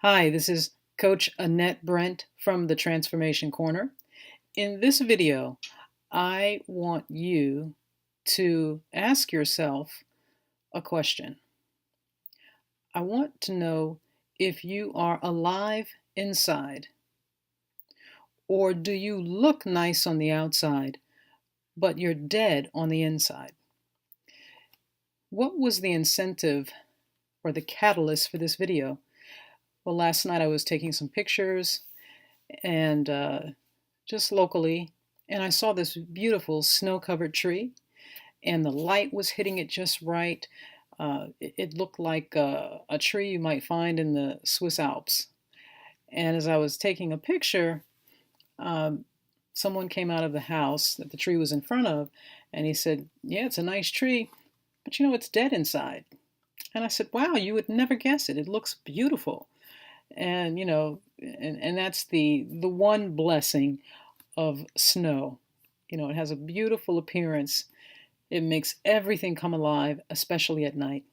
Hi, this is Coach Annette Brent from the Transformation Corner. In this video, I want you to ask yourself a question. I want to know if you are alive inside, or do you look nice on the outside, but you're dead on the inside? What was the incentive or the catalyst for this video? Well, last night I was taking some pictures and just locally, and I saw this beautiful snow-covered tree, and the light was hitting it just right. It looked like a tree you might find in the Swiss Alps. And as I was taking a picture, um, someone came out of the house that the tree was in front of, and he said, "Yeah, it's a nice tree, but it's dead inside." And I said, "Wow, you would never guess it. It looks beautiful." And and that's the one blessing of snow. It has a beautiful appearance. It makes everything come alive, especially at night.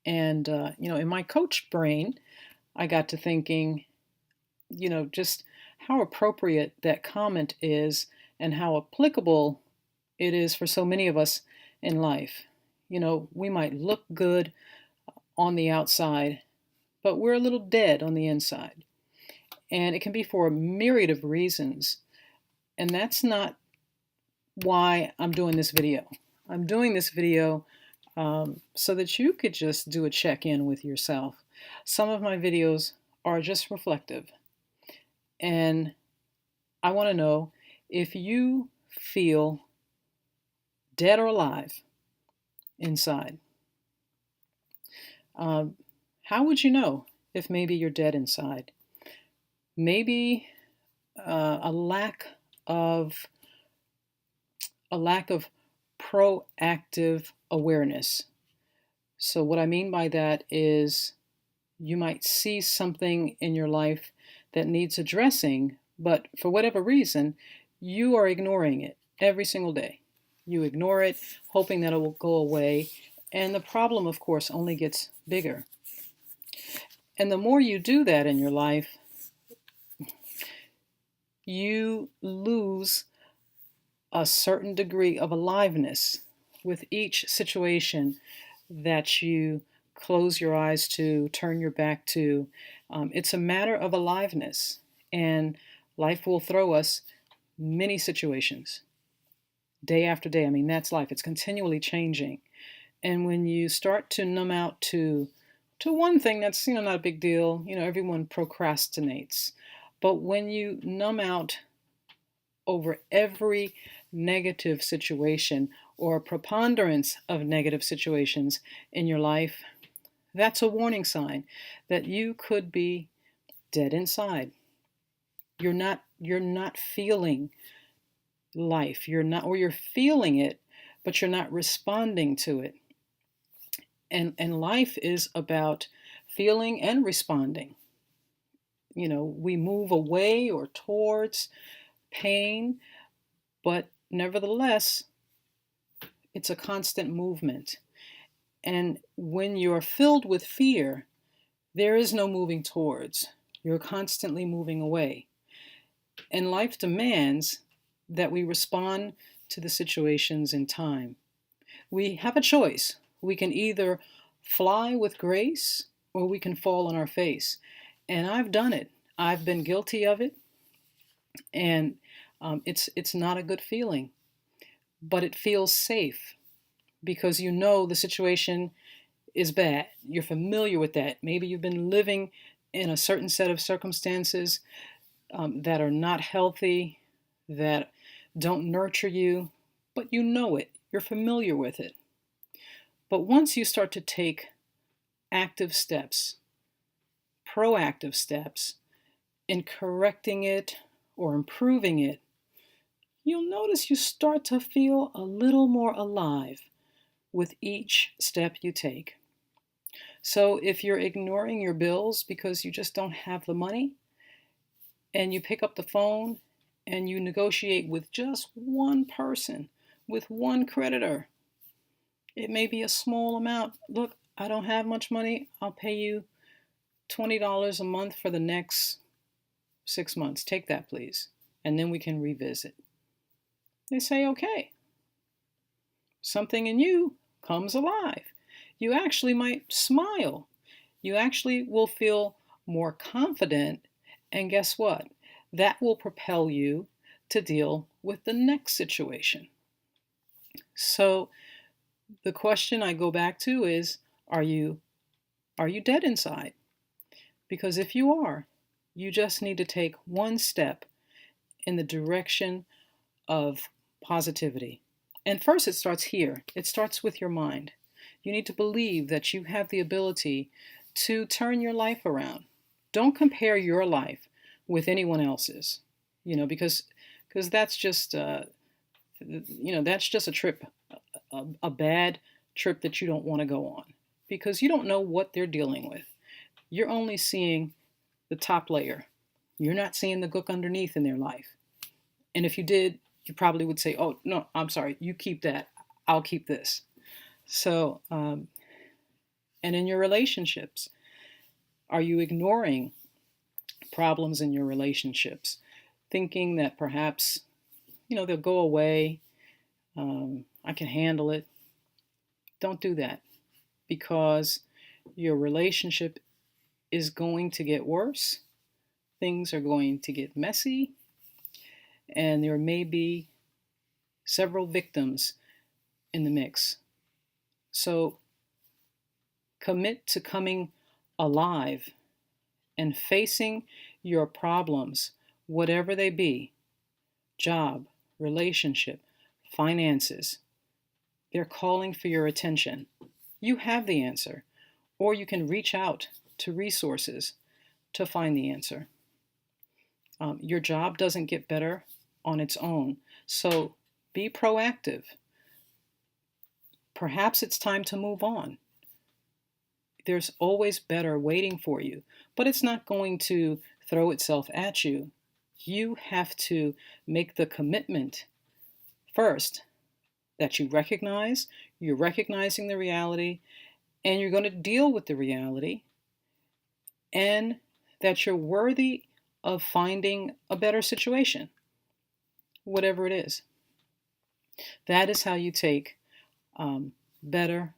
And in my coach brain, I got to thinking, just how appropriate that comment is and how applicable it is for so many of us in life. We might look good on the outside, but we're a little dead on the inside. And it can be for a myriad of reasons. And that's not why I'm doing this video. I'm doing this video so that you could just do a check-in with yourself. Some of my videos are just reflective. And I want to know if you feel dead or alive inside. How would you know if maybe you're dead inside? Maybe a lack of proactive awareness. So what I mean by that is you might see something in your life that needs addressing, but for whatever reason, you are ignoring it every single day. You ignore it, hoping that it will go away, and the problem, of course, only gets bigger. And the more you do that in your life, you lose a certain degree of aliveness with each situation that you close your eyes to, turn your back to. It's a matter of aliveness, and life will throw us many situations day after day. I mean, that's life. It's continually changing. And when you start to numb out to one thing that's not a big deal, everyone procrastinates. But when you numb out over every negative situation or a preponderance of negative situations in your life, that's a warning sign that you could be dead inside. You're not feeling life. You're feeling it, but you're not responding to it. And life is about feeling and responding. We move away or towards pain, but nevertheless, it's a constant movement. And when you're filled with fear, there is no moving towards. You're constantly moving away. And life demands that we respond to the situations in time. We have a choice. We can either fly with grace or we can fall on our face. And I've done it. I've been guilty of it. And it's not a good feeling, but it feels safe because the situation is bad. You're familiar with that. Maybe you've been living in a certain set of circumstances that are not healthy, that don't nurture you, but you know it. You're familiar with it. But once you start to take active steps, proactive steps in correcting it or improving it, you'll notice you start to feel a little more alive with each step you take. So if you're ignoring your bills because you just don't have the money, and you pick up the phone and you negotiate with just one person, with one creditor, it may be a small amount. Look, I don't have much money. I'll pay you $20 a month for the next 6 months. Take that, please. And then we can revisit. They say, okay. Something in you comes alive. You actually might smile. You actually will feel more confident. And guess what? That will propel you to deal with the next situation. So the question I go back to is, are you dead inside? Because if you are, you just need to take one step in the direction of positivity. And first, it starts here. It starts with your mind. You need to believe that you have the ability to turn your life around. Don't compare your life with anyone else's, because that's just that's just a trip, a bad trip that you don't want to go on, because you don't know what they're dealing with. You're only seeing the top layer. You're not seeing the gook underneath in their life. And if you did, you probably would say, oh, no, I'm sorry, you keep that. I'll keep this. So, and in your relationships, are you ignoring problems in your relationships, thinking that perhaps, they'll go away, I can handle it? Don't do that, because your relationship is going to get worse. Things are going to get messy, and there may be several victims in the mix. So commit to coming alive and facing your problems, whatever they be: job, relationship, finances. They're calling for your attention. You have the answer, or you can reach out to resources to find the answer. Your job doesn't get better on its own, so be proactive. Perhaps it's time to move on. There's always better waiting for you, but it's not going to throw itself at you. You have to make the commitment first that you're recognizing the reality, and you're going to deal with the reality, and that you're worthy of finding a better situation, whatever it is. That is how you take better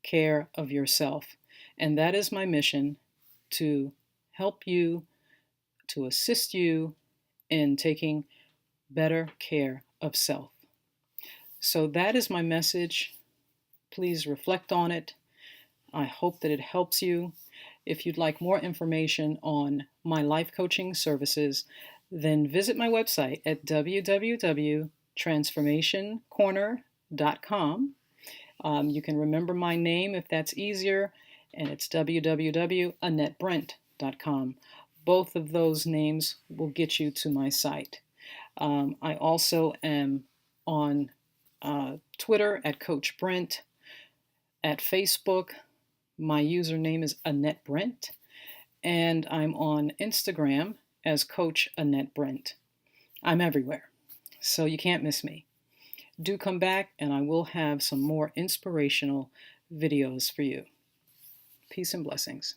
care of yourself. And that is my mission, to help you, to assist you in taking better care of self. So that is my message. Please reflect on it. I hope that it helps you. If you'd like more information on my life coaching services, then visit my website at www.transformationcorner.com. You can remember my name if that's easier, and it's www.annettebrent.com. Both of those names will get you to my site. I also am on Twitter at Coach Brent. At Facebook, my username is Annette Brent, and I'm on Instagram as Coach Annette Brent. I'm everywhere, so you can't miss me. Do come back, and I will have some more inspirational videos for you. Peace and blessings.